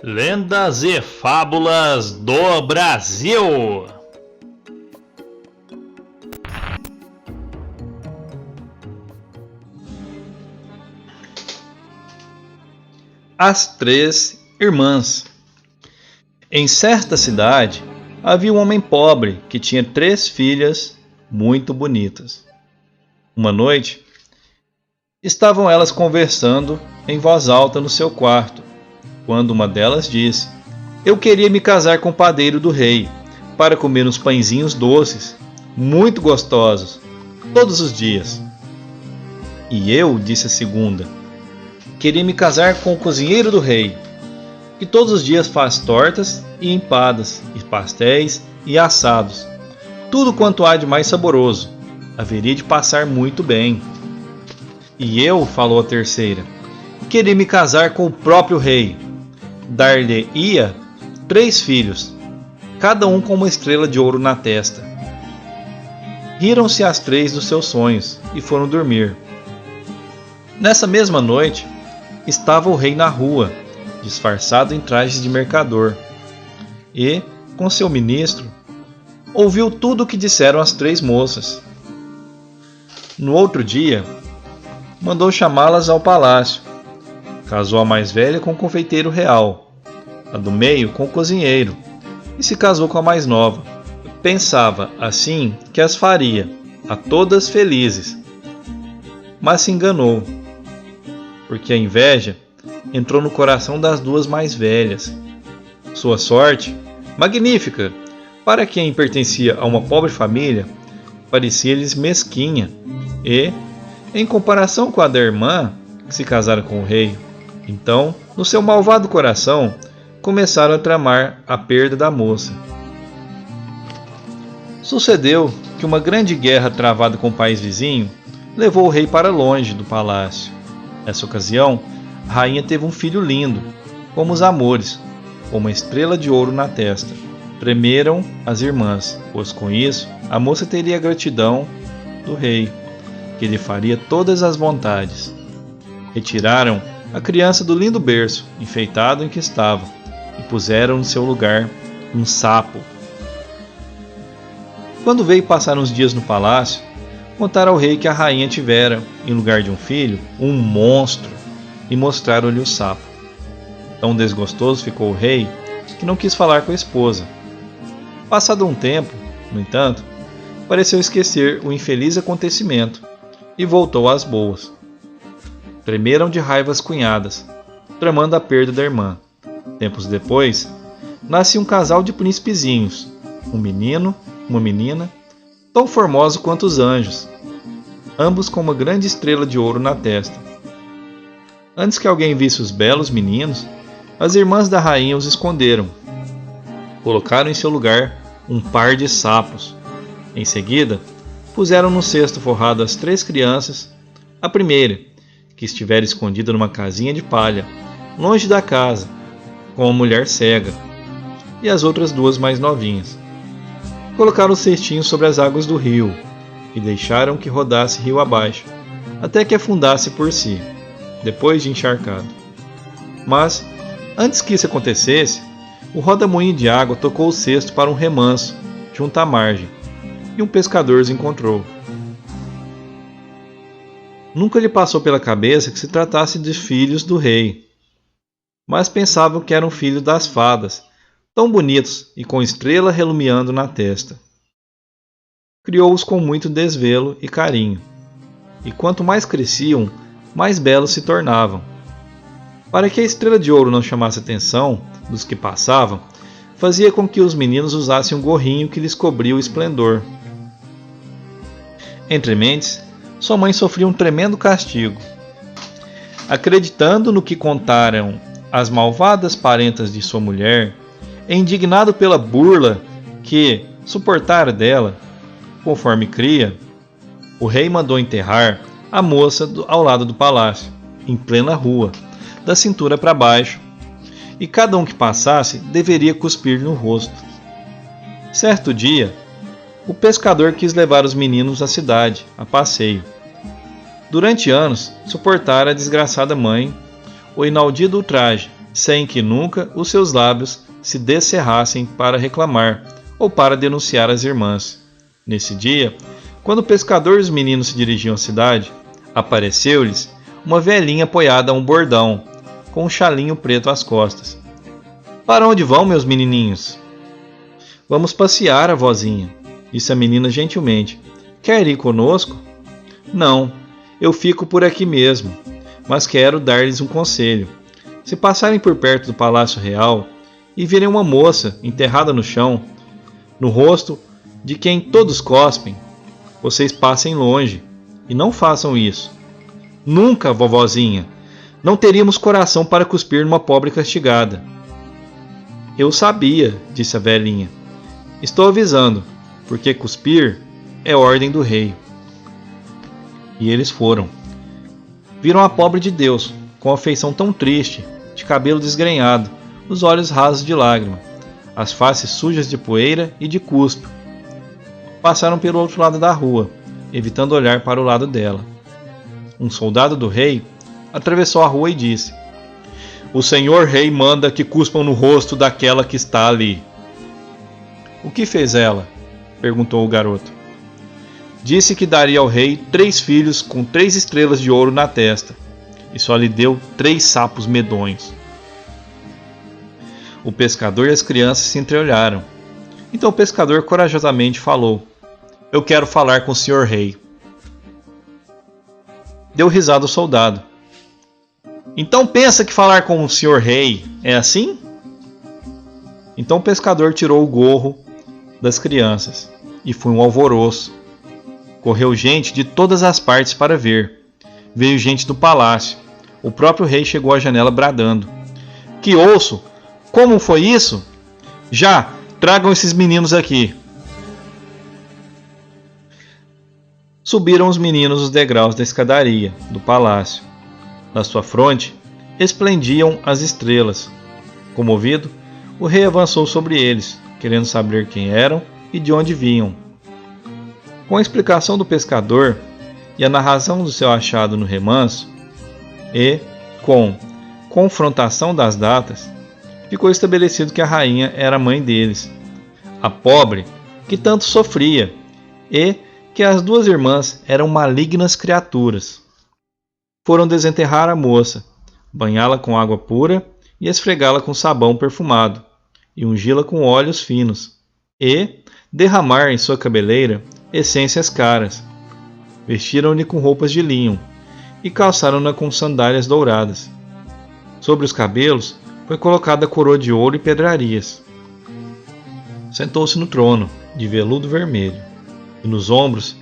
Lendas e Fábulas do Brasil. As Três Irmãs. Em certa cidade havia um homem pobre que tinha 3 filhas muito bonitas. Uma noite, estavam elas conversando em voz alta no seu quarto, quando uma delas disse: "Eu queria me casar com o padeiro do rei, para comer uns pãezinhos doces, muito gostosos, todos os dias." "E eu," disse a segunda, "queria me casar com o cozinheiro do rei, que todos os dias faz tortas e empadas, e pastéis e assados, tudo quanto há de mais saboroso. Haveria de passar muito bem." "E eu," falou a terceira, "queria me casar com o próprio rei. Dar-lhe-ia 3 filhos, cada um com uma estrela de ouro na testa." Riram-se as 3 dos seus sonhos e foram dormir. Nessa mesma noite, estava o rei na rua, disfarçado em trajes de mercador, e, com seu ministro, ouviu tudo o que disseram as 3 moças. No outro dia, mandou chamá-las ao palácio. Casou a mais velha com o confeiteiro real, a do meio com o cozinheiro, e se casou com a mais nova. Pensava, assim, que as faria, a todas felizes. Mas se enganou, porque a inveja entrou no coração das 2 mais velhas. Sua sorte, magnífica, para quem pertencia a uma pobre família, parecia-lhes mesquinha, e, em comparação com a da irmã, que se casara com o rei, então, no seu malvado coração, começaram a tramar a perda da moça. Sucedeu que uma grande guerra travada com o país vizinho levou o rei para longe do palácio. Nessa ocasião, a rainha teve um filho lindo, como os amores, com uma estrela de ouro na testa. Tremeram as irmãs, pois com isso a moça teria a gratidão do rei, que lhe faria todas as vontades. Retiraram a criança do lindo berço enfeitado em que estava e puseram no seu lugar um sapo. Quando veio passar uns dias no palácio, contaram ao rei que a rainha tivera, em lugar de um filho, um monstro, e mostraram-lhe o sapo. Tão desgostoso ficou o rei que não quis falar com a esposa. Passado um tempo, no entanto, pareceu esquecer o infeliz acontecimento e voltou às boas. Tremeram de raiva as cunhadas, tramando a perda da irmã. Tempos depois, nasce um casal de príncipezinhos, um menino, uma menina, tão formosos quanto os anjos, ambos com uma grande estrela de ouro na testa. Antes que alguém visse os belos meninos, as irmãs da rainha os esconderam. Colocaram em seu lugar um par de sapos. Em seguida, puseram no cesto forrado as 3 crianças, a primeira, que estivera escondida numa casinha de palha, longe da casa, com uma mulher cega, e as outras 2 mais novinhas. Colocaram os cestinhos sobre as águas do rio e deixaram que rodasse rio abaixo, até que afundasse por si, depois de encharcado. Mas, antes que isso acontecesse, o roda-moinho de água tocou o cesto para um remanso, junto à margem, e um pescador os encontrou. Nunca lhe passou pela cabeça que se tratasse de filhos do rei, mas pensavam que eram filhos das fadas, tão bonitos e com estrela relumiando na testa. Criou-os com muito desvelo e carinho, e quanto mais cresciam, mais belos se tornavam. Para que a estrela de ouro não chamasse a atenção dos que passavam, fazia com que os meninos usassem um gorrinho que lhes cobria o esplendor. Entre mentes, sua mãe sofria um tremendo castigo. Acreditando no que contaram as malvadas parentas de sua mulher, e indignado pela burla que suportara dela, conforme cria, o rei mandou enterrar a moça ao lado do palácio, em plena rua, da cintura para baixo, e cada um que passasse deveria cuspir no rosto. Certo dia, O pescador quis levar os meninos à cidade, a passeio. Durante anos, suportara a desgraçada mãe o inaudido ultraje, sem que nunca os seus lábios se descerrassem para reclamar ou para denunciar as irmãs. Nesse dia, quando o pescador e os meninos se dirigiam à cidade, apareceu-lhes uma velhinha apoiada a um bordão, com um chalinho preto às costas. Para onde vão, meus menininhos? Vamos passear, avózinha, disse a menina gentilmente. Quer ir conosco? Não, eu fico por aqui mesmo, mas quero dar-lhes um conselho. Se passarem por perto do Palácio Real e virem uma moça enterrada no chão, no rosto de quem todos cospem, vocês passem longe e não façam isso. Nunca, vovozinha, não teríamos coração para cuspir numa pobre castigada. Eu sabia, disse a velhinha. Estou avisando, porque cuspir é ordem do rei. E eles foram. Viram a pobre de Deus, com a feição tão triste, de cabelo desgrenhado, os olhos rasos de lágrima, as faces sujas de poeira e de cuspe. Passaram pelo outro lado da rua, evitando olhar para o lado dela. Um soldado do rei atravessou a rua e disse: O senhor rei manda que cuspam no rosto daquela que está ali. O que fez ela? Perguntou o garoto. Disse que daria ao rei 3 filhos com 3 estrelas de ouro na testa, e só lhe deu 3 sapos medonhos. O pescador e as crianças se entreolharam. Então o pescador corajosamente falou: Eu quero falar com o senhor rei. Deu risada o soldado. Então pensa que falar com o senhor rei é assim? Então o pescador tirou o gorro das crianças e foi um alvoroço. Correu gente de todas as partes para ver. Veio gente do palácio. O próprio rei chegou à janela bradando: Que ouço! Como foi isso? Já, tragam esses meninos aqui. Subiram os meninos os degraus da escadaria do palácio. Na sua fronte esplendiam as estrelas. Comovido, o rei avançou sobre eles, querendo saber quem eram e de onde vinham. Com a explicação do pescador e a narração do seu achado no remanso, e com confrontação das datas, ficou estabelecido que a rainha era a mãe deles, a pobre que tanto sofria, e que as 2 irmãs eram malignas criaturas. Foram desenterrar a moça, banhá-la com água pura e esfregá-la com sabão perfumado, e ungi-la com óleos finos, e derramar em sua cabeleira essências caras. Vestiram-lhe com roupas de linho, e calçaram-na com sandálias douradas. Sobre os cabelos foi colocada a coroa de ouro e pedrarias. Sentou-se no trono, de veludo vermelho, e nos ombros,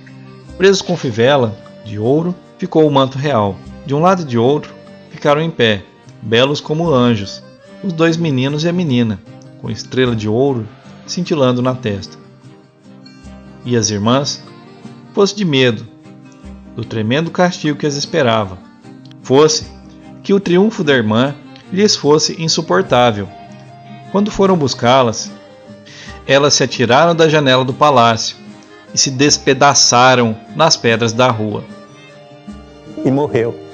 presos com fivela de ouro, ficou o manto real. De um lado e de outro ficaram em pé, belos como anjos, os 2 meninos e a menina, com estrela de ouro cintilando na testa. E as irmãs, fosse de medo do tremendo castigo que as esperava, fosse que o triunfo da irmã lhes fosse insuportável. Quando foram buscá-las, elas se atiraram da janela do palácio e se despedaçaram nas pedras da rua. E morreu.